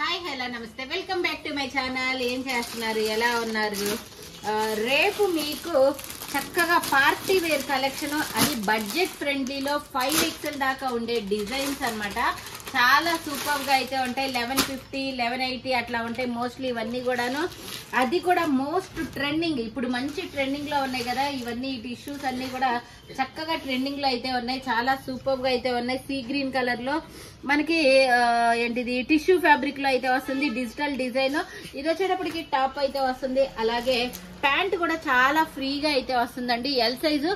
Hi hello నమస్తే welcome back to my channel. ఏం చేస్తున్నారు, ఎలా ఉన్నారు? రేపు మీకు చక్కగా పార్టీ వేర్ కలెక్షన్, అది బడ్జెట్ ఫ్రెండ్లీలో 5XL దాకా ఉండే డిజైన్స్ అన్నమాట. చాలా సూపర్ గా అయితే ఉంటాయి. 1150 1180 అట్లా ఉంటాయి మోస్ట్లీ ఇవన్నీ కూడాను. అది కూడా మోస్ట్ ట్రెండింగ్, ఇప్పుడు మంచి ట్రెండింగ్ లో ఉన్నాయి కదా ఇవన్నీ. టిష్యూస్ అన్ని కూడా చక్కగా ట్రెండింగ్ లో అయితే ఉన్నాయి. చాలా సూపర్ గా అయితే ఉన్నాయి. సీ గ్రీన్ కలర్ లో మనకి ఏంటిది టిష్యూ ఫ్యాబ్రిక్ లో అయితే వస్తుంది. డిజిటల్ డిజైన్ ఇది వచ్చేటప్పటికి టాప్ అయితే వస్తుంది. అలాగే ప్యాంట్ కూడా చాలా ఫ్రీగా అయితే వస్తుందండి. L size.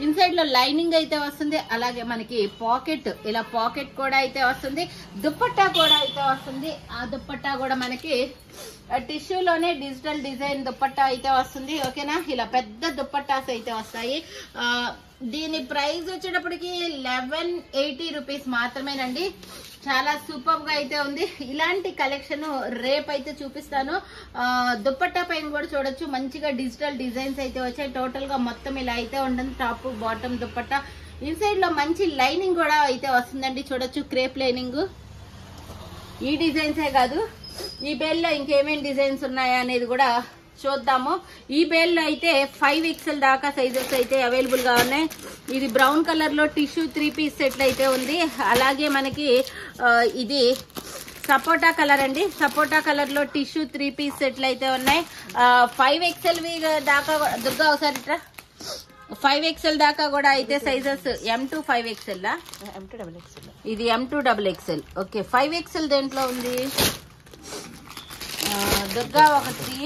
ఇన్సైడ్ లో లైనింగ్ అయితే వస్తుంది. అలాగే మనకి పాకెట్, ఇలా పాకెట్ కూడా అయితే వస్తుంది. దుప్పట్టా కూడా అయితే వస్తుంది. ఆ దుప్పట్టా కూడా మనకి టిష్యూలోనే డిజిటల్ డిజైన్ దుప్పట్టా అయితే వస్తుంది. ఓకేనా, ఇలా పెద్ద దుప్పట్టాస్ అయితే వస్తాయి. దీని ప్రైస్ వచ్చేటప్పటికి 1180 రూపీస్ మాత్రమేనండి. చాలా సూపర్ గా అయితే ఉంది. ఇలాంటి కలెక్షన్ రేపు అయితే చూపిస్తాను. దుప్పట్టా పైన కూడా చూడొచ్చు, మంచిగా డిజిటల్ డిజైన్స్ అయితే వచ్చాయి. టోటల్ గా మొత్తం ఇలా అయితే ఉంటుంది. Top bottom dupatta. ఇన్సైడ్ లో మంచి లైనింగ్ కూడా అయితే వస్తుందండి. చూడొచ్చు, క్రేప్ లైనింగ్. ఈ డిజైన్సే కాదు, ఈ బేల్లో ఇంకేమేం డిజైన్స్ ఉన్నాయా అనేది కూడా చూద్దాము. ఈ బేల్లో అయితే 5XL దాకా సైజెస్ అయితే అవైలబుల్ గా ఉన్నాయి. ఇది బ్రౌన్ కలర్ లో టిష్యూ 3 పీస్ సెట్ అయితే ఉంది. అలాగే మనకి ఇది సపోటా కలర్ అండి. సపోటా కలర్ లో టిష్యూ 3 పీస్ సెట్లు అయితే ఉన్నాయి. 5XL దాకా దుర్గా ఒకసారి ఇట్లా 5XL దాకా కూడా అయితే sizes. M2 5XL M2 XXL. ఇది M2 XXL. ఓకే, 5XL దేంట్లో ఉంది దుర్గా? ఒకటి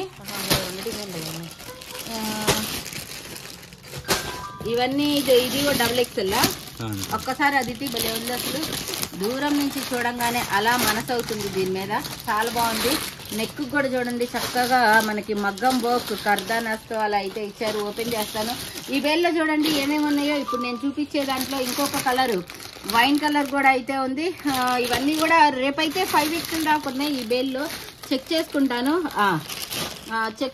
ఇవన్నీ ఇది XXL. ఒక్కసారి అదితి భలే ఉంది. అసలు దూరం నుంచి చూడంగానే అలా మనసు అవుతుంది దీని మీద. చాలా బాగుంది. నెక్ కూడా చూడండి, చక్కగా మనకి మగ్గం వర్క్ కర్దానాస్తో అలా అయితే ఇచ్చారు. ఓపెన్ చేస్తాను. ఈ బేల్లో చూడండి ఏమేమి ఉన్నాయో. ఇప్పుడు నేను చూపించే దాంట్లో ఇంకొక కలర్, వైన్ కలర్ కూడా అయితే ఉంది. ఇవన్నీ కూడా రేపైతే 5XL దాకా ఉన్నాయి. ఈ బేల్లో చెక్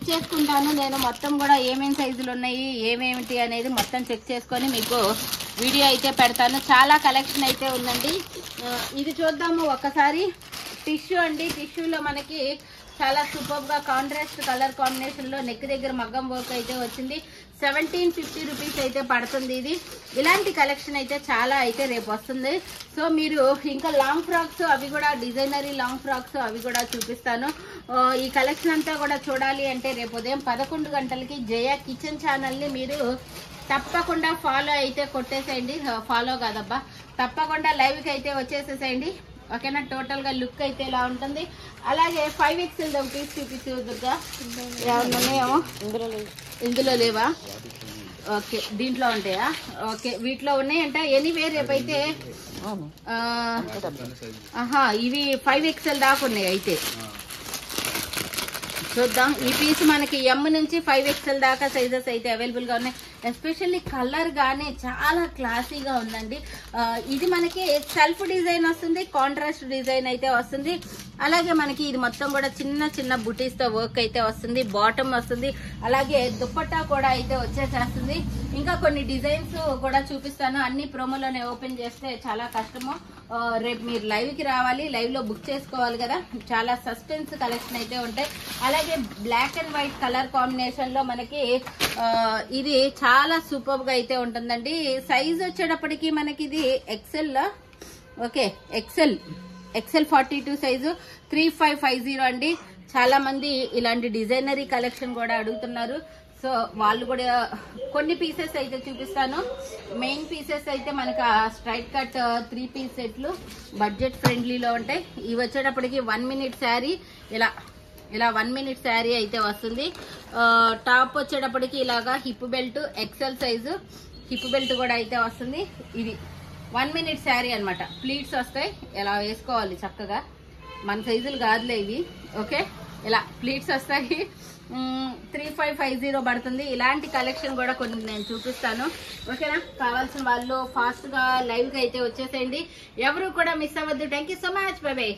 చేసుకుంటాను నేను మొత్తం కూడా ఏమేమి సైజులు ఉన్నాయి, ఏమేమిటి అనేది మొత్తం చెక్ చేసుకొని మీకు వీడియో అయితే పెడతాను. చాలా కలెక్షన్ అయితే ఉందండి. ఇది చూద్దాము ఒకసారి. టిష్యూ అండి. టిష్యూలో మనకి చాలా సూపర్ గా కాంట్రాస్ట్ కలర్ కాంబినేషన్ లో నెక్ దగ్గర మగ్గం వర్క్ అయితే వచ్చింది. 1750 రూపీస్ అయితే పడుతుంది ఇది. ఇలాంటి కలెక్షన్ అయితే చాలా అయితే రేపు వస్తుంది. సో మీరు ఇంకా లాంగ్ ఫ్రాక్స్, అవి కూడా డిజైనరీ లాంగ్ ఫ్రాక్స్, అవి కూడా చూపిస్తాను. ఈ కలెక్షన్ అంతా కూడా చూడాలి అంటే రేపు ఉదయం 11 గంటలకి జయ కిచెన్ ఛానల్ ని మీరు తప్పకుండా ఫాలో అయితే కొట్టేసేయండి. ఫాలో కాదబ్బా, తప్పకుండా లైవ్ కి అయితే వచ్చేసేసేయండి. ఓకేనా, టోటల్ గా లుక్ అయితే ఇలా ఉంటుంది. అలాగే 5XL పీస్ చూపించు దుర్గా. ఉన్నాయేమో ఇందులో లేవా? ఓకే, దీంట్లో ఉంటాయా? ఓకే, వీటిలో ఉన్నాయంట. ఎనీవే రేపైతే ఇవి 5XL దాకా ఉన్నాయి. అయితే చూద్దాం. ఈ పీస్ మనకి M నుంచి 5XL దాకా సైజెస్ అయితే అవైలబుల్ గా ఉన్నాయి. ఎస్పెషల్లీ కలర్ గానే చాలా క్లాసీగా ఉందండి. ఇది మనకి సెల్ఫ్ డిజైన్ వస్తుంది, కాంట్రాస్ట్ డిజైన్ అయితే వస్తుంది. అలాగే మనకి ఇది మొత్తం కూడా చిన్న చిన్న బుటీస్ తో వర్క్ అయితే వస్తుంది. బాటమ్ వస్తుంది. అలాగే దుప్పట్టా కూడా అయితే వచ్చేసేస్తుంది. ఇంకా కొన్ని డిజైన్స్ కూడా చూపిస్తాను. అన్ని ప్రోమోలోనే ఓపెన్ చేస్తే చాలా కష్టము. రేపు మీరు లైవ్ కి రావాలి, లైవ్ లో బుక్ చేసుకోవాలి కదా. చాలా సస్పెన్స్ కలెక్షన్ అయితే ఉంటాయి. అలాగే black and white colour combination లో మనకి ఇది చాలా సూపర్ గా అయితే ఉంటుందండి. సైజ్ వచ్చేటప్పటికి మనకి ఇది XL. ఓకే, XL 42 సైజు 3550 అండి. చాలా మంది ఇలాంటి డిజైనరీ కలెక్షన్ కూడా అడుగుతున్నారు. సో వాళ్ళు కూడా కొన్ని పీసెస్ అయితే చూపిస్తాను. మెయిన్ పీసెస్ అయితే మనకి స్ట్రైట్ కట్ 3 పీస్ సెట్లు బడ్జెట్ ఫ్రెండ్లీలో ఉంటాయి. ఇవి వచ్చేటప్పటికి 1 మినిట్ శారీ, ఇలా 1 మినిట్ శారీ అయితే వస్తుంది. టాప్ వచ్చేటప్పటికి ఇలాగా hip belt XL size hip belt కూడా అయితే వస్తుంది. ఇది 1 మినిట్ శారీ అనమాట. ప్లీట్స్ వస్తాయి, ఇలా వేసుకోవాలి చక్కగా. మన సైజులు కాదులే ఇవి. ఓకే, ఇలా ప్లీట్స్ వస్తాయి. 3550 పడుతుంది. ఇలాంటి కలెక్షన్ కూడా కొన్ని నేను చూపిస్తాను. ఓకేనా, కావాల్సిన వాళ్ళు ఫాస్ట్ గా లైవ్ కి అయితే వచ్చేసేయండి. ఎవరు కూడా మిస్ అవ్వద్దు. Thank you so much. By by.